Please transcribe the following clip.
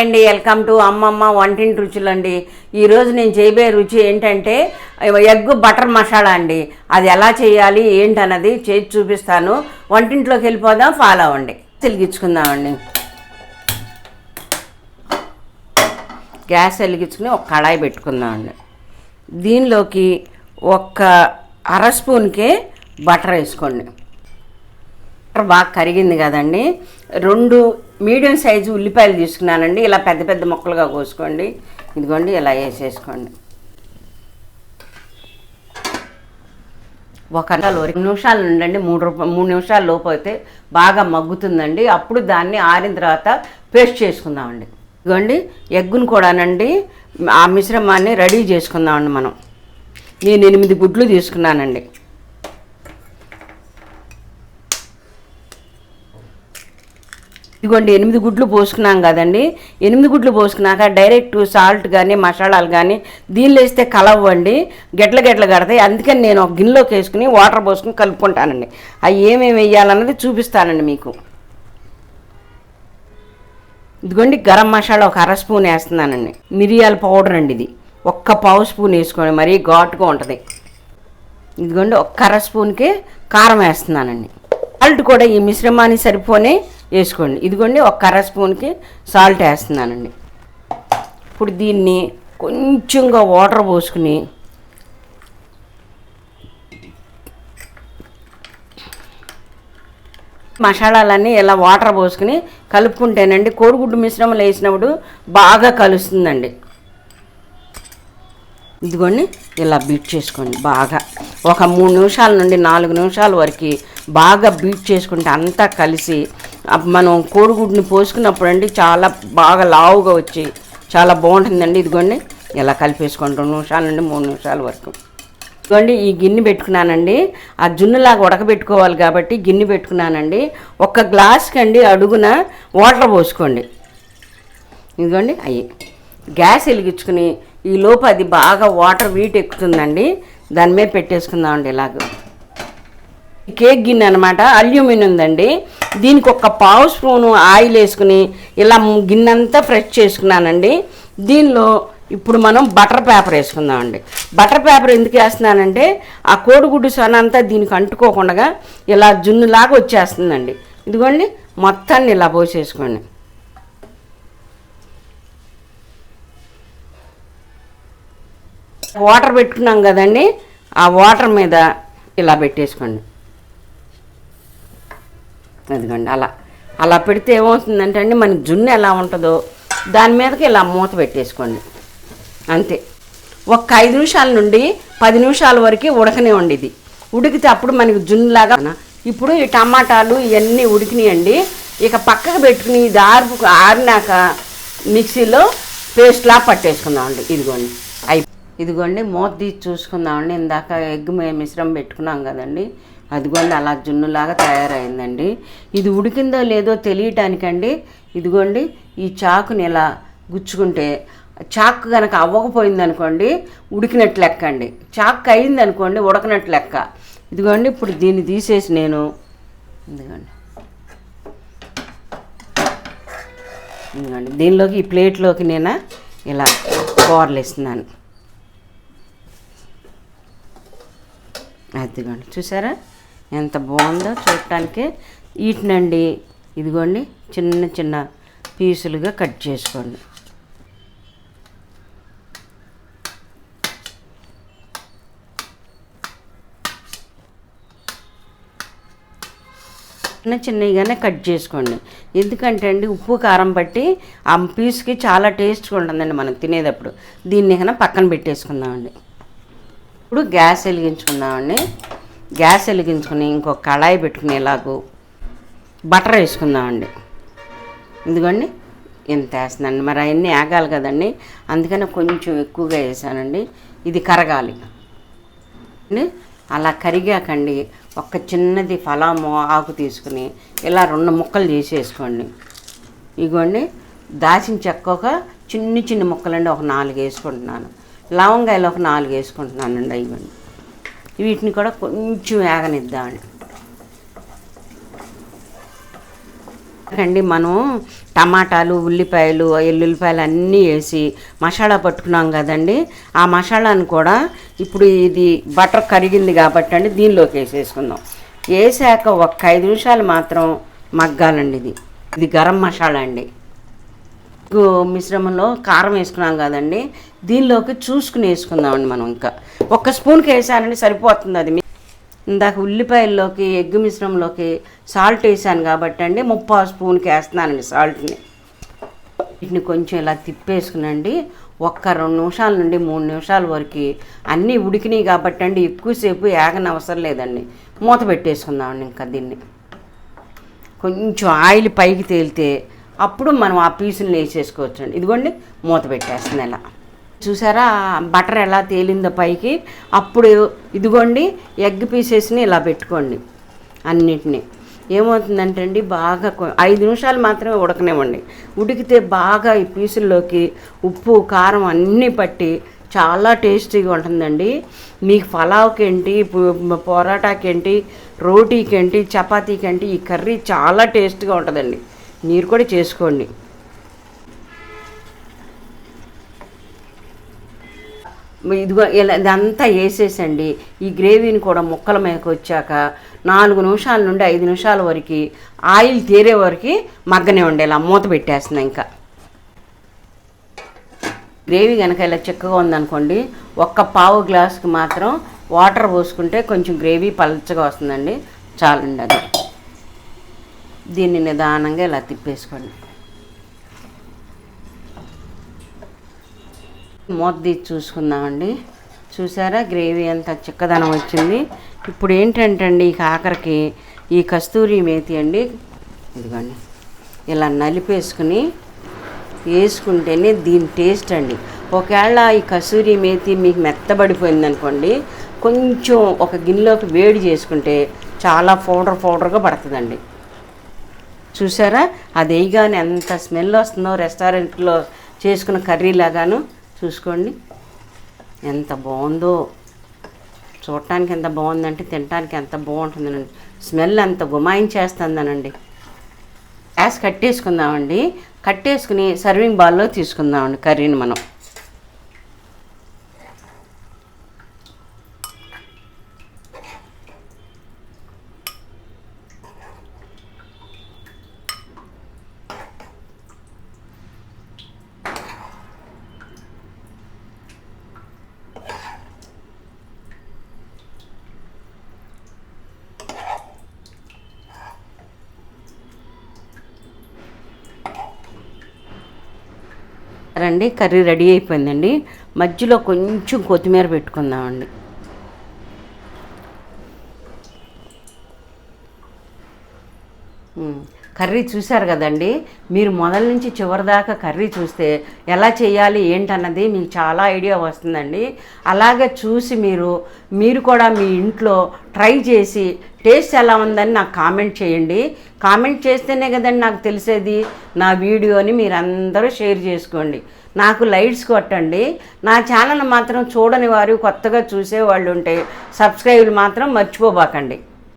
అండి welcome to అమ్మమ్మ వంటింటి రుచులు అండి. ఈరోజు నేను చేయబోయే రుచి ఏంటంటే ఎగ్ బటర్ మసాలా అండి. అది ఎలా చేయాలి ఏంటన్నది చేసి చూపిస్తాను. వంటింట్లోకి వెళ్ళిపోదాం, ఫాలో అవ్వండి. వెలిగించుకుందామండి. గ్యాస్ వెలిగించుకుని ఒక కడాయి పెట్టుకుందామండి. దీనిలోకి ఒక అర స్పూన్కే బటర్ వేసుకోండి. బటర్ బాగా కరిగింది కదండి. 2 మీడియం సైజు ఉల్లిపాయలు తీసుకున్నానండి. ఇలా పెద్ద పెద్ద ముక్కలుగా కోసుకోండి. ఇదిగోండి ఇలా వేసేసుకోండి. ఒక 2 నిమిషాలు ఉండండి. 3 నిమిషాల లోపు అయితే బాగా మగ్గుతుందండి. అప్పుడు దాన్ని ఆరిన తర్వాత పేస్ట్ చేసుకుందామండి. ఇదిగోండి ఎగ్గును కూడానండి ఆ మిశ్రమాన్ని రెడీ చేసుకుందామండి. నేను 8 గుడ్లు తీసుకున్నానండి. ఇదిగోండి 8 గుడ్లు పోసుకున్నాం కదండి. 8 గుడ్లు పోసుకున్నాక డైరెక్ట్ సాల్ట్ కానీ మసాలాలు కానీ దీనిలో వేస్తే కలవండి, గెట్ల కడతాయి. అందుకని నేను ఒక గిన్నెలోకి వేసుకుని వాటర్ పోసుకుని కలుపుకుంటానండి. అవి ఏమేమి వేయాలన్నది చూపిస్తానండి మీకు. ఇదిగోండి గరం మసాలా ఒక అర స్పూన్ వేస్తున్నానండి. మిరియాల పౌడర్ అండి, ఇది 1 పావు స్పూన్ వేసుకోండి, మరీ ఘాటుగా ఉంటుంది. ఇదిగోండి 1 అర స్పూన్కి కారం వేస్తున్నానండి. సాల్ట్ కూడా ఈ మిశ్రమానికి సరిపోనే వేసుకోండి. ఇదిగోండి 1 అర స్పూన్కి సాల్ట్ వేస్తున్నానండి. ఇప్పుడు దీన్ని కొంచెంగా వాటర్ పోసుకుని మసాలాలన్నీ ఇలా వాటర్ పోసుకుని కలుపుకుంటేనండి కోడిగుడ్డు మిశ్రమం వేసినప్పుడు బాగా కలుస్తుందండి. ఇదిగోండి ఇలా బీట్ చేసుకోండి. బాగా ఒక 3 నిమిషాల నుండి 4 నిమిషాల వరకు బాగా బీట్ చేసుకుంటే అంతా కలిసి మనం కోడిగుడ్డుని పోసుకున్నప్పుడు అండి చాలా బాగా లావుగా వచ్చి చాలా బాగుంటుందండి. ఇదిగోండి ఇలా కలిపేసుకోండి 2 నిమిషాల నుండి 3 నిమిషాల వరకు. ఇదిగోండి ఈ గిన్నె పెట్టుకున్నానండి. ఆ జున్నులాగా ఉడకబెట్టుకోవాలి కాబట్టి గిన్నె పెట్టుకున్నానండి. 1 గ్లాస్కి అండి అడుగున వాటర్ పోసుకోండి. ఇదిగోండి అయ్యి గ్యాస్ వెలిగించుకుని ఈ లోపు అది బాగా వాటర్ వీట్ ఎక్కుతుందండి. దాని మీద పెట్టేసుకుందామండి. ఇలాగ కేక్ గిన్నె అనమాట, అల్యూమినియం ఉందండి. దీనికి 1 పావు స్పూను ఆయిల్ వేసుకుని ఇలా గిన్నెంతా ఫ్రెష్ చేసుకున్నానండి. దీనిలో ఇప్పుడు మనం బటర్ పేపర్ వేసుకుందామండి. బటర్ పేపర్ ఎందుకు వేస్తున్నానంటే ఆ కోడిగుడ్డు సొన అంతా దీనికి అంటుకోకుండా ఇలా జున్నులాగా వచ్చేస్తుందండి. ఇదిగోండి మొత్తాన్ని ఇలా పోసేసుకోండి. వాటర్ పెట్టుకున్నాం కదండి, ఆ వాటర్ మీద ఇలా పెట్టేసుకోండి. అదిగోండి అలా పెడితే ఏమవుతుందంటే అండి మనకి జున్ను ఎలా ఉంటుందో దాని మీదకి ఇలా మూత పెట్టేసుకోండి. అంతే. 5 నిమిషాల నుండి 10 నిమిషాల వరకు ఉడకనివ్వండి. ఇది ఉడికితే అప్పుడు మనకి జున్నులాగా. ఇప్పుడు ఈ టమాటాలు ఇవన్నీ ఉడికినాయండి. ఇక పక్కకు పెట్టుకుని ఇది ఆరినాక మిక్సీలో పేస్ట్లా పట్టేసుకుందామండి. ఇదిగోండి మూత తీసి చూసుకుందామండి. ఇందాక ఎగ్ మిశ్రమం పెట్టుకున్నాం కదండి, అదిగోండి అలా జున్నులాగా తయారైందండి. ఇది ఉడికిందో లేదో తెలియటానికండి ఇదిగోండి ఈ చాకుని ఇలా గుచ్చుకుంటే, చాకు కనుక అవ్వకపోయిందనుకోండి ఉడికినట్లు లెక్క అండి, చాకు అయిందనుకోండి ఉడకనట్లు లెక్క. ఇదిగోండి ఇప్పుడు దీన్ని తీసేసి నేను ఇదిగోండి దీనిలోకి ఈ ప్లేట్లోకి నేను ఇలా కూరలు ఇస్తున్నాను. అదిగోండి చూసారా ఎంత బాగుందో చూడటానికి. వీటినండి ఇదిగోండి చిన్న చిన్న పీసులుగా కట్ చేసుకోండి. చిన్నగానే కట్ చేసుకోండి. ఎందుకంటే అండి ఉప్పు కారం పట్టి ఆ పీస్కి చాలా టేస్ట్గా ఉంటుందండి మనం తినేటప్పుడు. దీన్ని కన్నా పక్కన పెట్టేసుకుందామండి. ఇప్పుడు గ్యాస్ వెలిగించుకుందామండి. గ్యాస్ వెలిగించుకుని ఇంకొక కళాయి పెట్టుకుని ఇలాగూ బటర్ వేసుకుందామండి. ఇదిగోండి ఎంత వేస్తున్నానండి, మరి అవన్నీ ఆగాలి కదండి, అందుకని కొంచెం ఎక్కువగా వేసానండి. ఇది కరగాలి. అలా కరిగాకండి ఒక చిన్నది ఫలాము ఆకు తీసుకుని ఇలా 2 ముక్కలు చేసేసుకోండి. ఇదిగోండి దాచిన చెక్క ఒక చిన్న ముక్కలండి ఒక 4 వేసుకుంటున్నాను. లవంగాయలు ఒక 4 వేసుకుంటున్నానండి. ఇవ్వండి వీటిని కూడా కొంచెం వేగనిద్దామండి. అండి మనం టమాటాలు, ఉల్లిపాయలు, ఎల్లుల్లిపాయలు అన్నీ వేసి మసాలా పట్టుకున్నాం కదండి. ఆ మసాలాను కూడా ఇప్పుడు ఇది బటర్ కరిగింది కాబట్టి అండి దీనిలోకి వేసేసుకుందాం. వేసాక ఒక 5 నిమిషాలు మాత్రం మగ్గాలండి. ఇది గరం మసాలా అండి. మిశ్రమంలో కారం వేసుకున్నాం కదండి, దీనిలోకి చూసుకుని వేసుకుందామండి. మనం ఇంకా 1 స్పూన్కి వేసానండి సరిపోతుంది. అది ఇందాక ఉల్లిపాయల్లోకి ఎగ్ మిశ్రమంలోకి సాల్ట్ వేసాను కాబట్టి అండి 3/4 స్పూన్కి వేస్తున్నానండి సాల్ట్ని. వీటిని కొంచెం ఇలా తిప్పేసుకునండి 1-2 నిమిషాల నుండి 3 నిమిషాల వరకు అన్నీ ఉడికినాయి కాబట్టి అండి ఎక్కువసేపు ఏగన అవసరం లేదండి. మూత పెట్టేసుకుందామండి. ఇంకా దీన్ని కొంచెం ఆయిల్ పైకి తేలితే అప్పుడు మనం ఆ పీసులను వేసేసుకోవచ్చండి. ఇదిగోండి మూత పెట్టేస్తుంది. ఇలా చూసారా బటర్ ఎలా తేలిందో పైకి. అప్పుడు ఇదిగోండి ఎగ్ పీసెస్ని ఇలా పెట్టుకోండి అన్నిటినీ. ఏమవుతుందంటే అండి బాగా 5 నిమిషాలు మాత్రమే ఉడకనివ్వండి. ఉడికితే బాగా ఈ పీసుల్లోకి ఉప్పు, కారం అన్నీ పట్టి చాలా టేస్టీగా ఉంటుందండి. మీకు పలావ్కి ఏంటి, పొరాటాకి ఏంటి, రోటీకి ఏంటి, చపాతీకి ఏంటి ఈ కర్రీ చాలా టేస్ట్గా ఉంటుందండి. మీరు కూడా చేసుకోండి. ఇదిగో ఇలా ఇదంతా వేసేసండి. ఈ గ్రేవీని కూడా ముక్కల మీదకి వచ్చాక 4 నిమిషాల నుండి 5 నిమిషాల వరకు ఆయిల్ తేరే వరకు మగ్గనివ్వండి. ఇలా మూత పెట్టేస్తున్నా. ఇంకా గ్రేవీ కనుక ఇలా చిక్కగా ఉందనుకోండి 1/4 గ్లాసుకి మాత్రం వాటర్ పోసుకుంటే కొంచెం గ్రేవీ పలచగా వస్తుందండి. చాలండి అది. దీన్ని నిదానంగా ఇలా తిప్పేసుకోండి. మూత తీసి చూసుకుందామండి. చూసారా గ్రేవీ అంతా చిక్కదనం వచ్చింది. ఇప్పుడు ఏంటంటే అండి ఈ ఆఖరికి ఈ కస్తూరి మేతి అండి ఇదిగోండి ఇలా నలిపేసుకుని వేసుకుంటేనే దీని టేస్ట్ అండి. ఒకవేళ ఈ కస్తూరి మేతి మీకు మెత్తబడిపోయింది అనుకోండి కొంచెం ఒక గిన్నెలోకి వేడి చేసుకుంటే చాలా పౌడర్గా పడుతుందండి. చూసారా అది వేయగానే ఎంత స్మెల్ వస్తుందో రెస్టారెంట్లో చేసుకున్న కర్రీ లాగాను. చూసుకోండి ఎంత బాగుందో. చూడటానికి ఎంత బాగుందంటే తినడానికి ఎంత బాగుంటుందనండి. స్మెల్ అంత గుమాయించేస్తుందనండి. గ్యాస్ కట్టేసుకుందామండి. కట్టేసుకుని సర్వింగ్ బౌల్లో తీసుకుందామండి కర్రీని మనం. రండి కర్రీ రెడీ అయిపోయిందండి. మధ్యలో కొంచెం కొత్తిమీర పెట్టుకుందామండి. కర్రీ చూశారు కదండి. మీరు మొదల నుంచి చివరి దాకా కర్రీ చూస్తే ఎలా చేయాలి ఏంటన్నది మీకు చాలా ఐడియా వస్తుందండి. అలాగే చూసి మీరు కూడా మీ ఇంట్లో ట్రై చేసి టేస్ట్ ఎలా ఉందని నాకు కామెంట్ చేయండి. కామెంట్ చేస్తేనే కదండి నాకు తెలిసేది. నా వీడియోని మీరందరూ షేర్ చేసుకోండి. నాకు లైక్స్ కొట్టండి. నా ఛానల్ మాత్రం చూడని వారు కొత్తగా చూసేవాళ్ళు ఉంటే సబ్స్క్రైబ్ మాత్రం మర్చిపోబాకండి.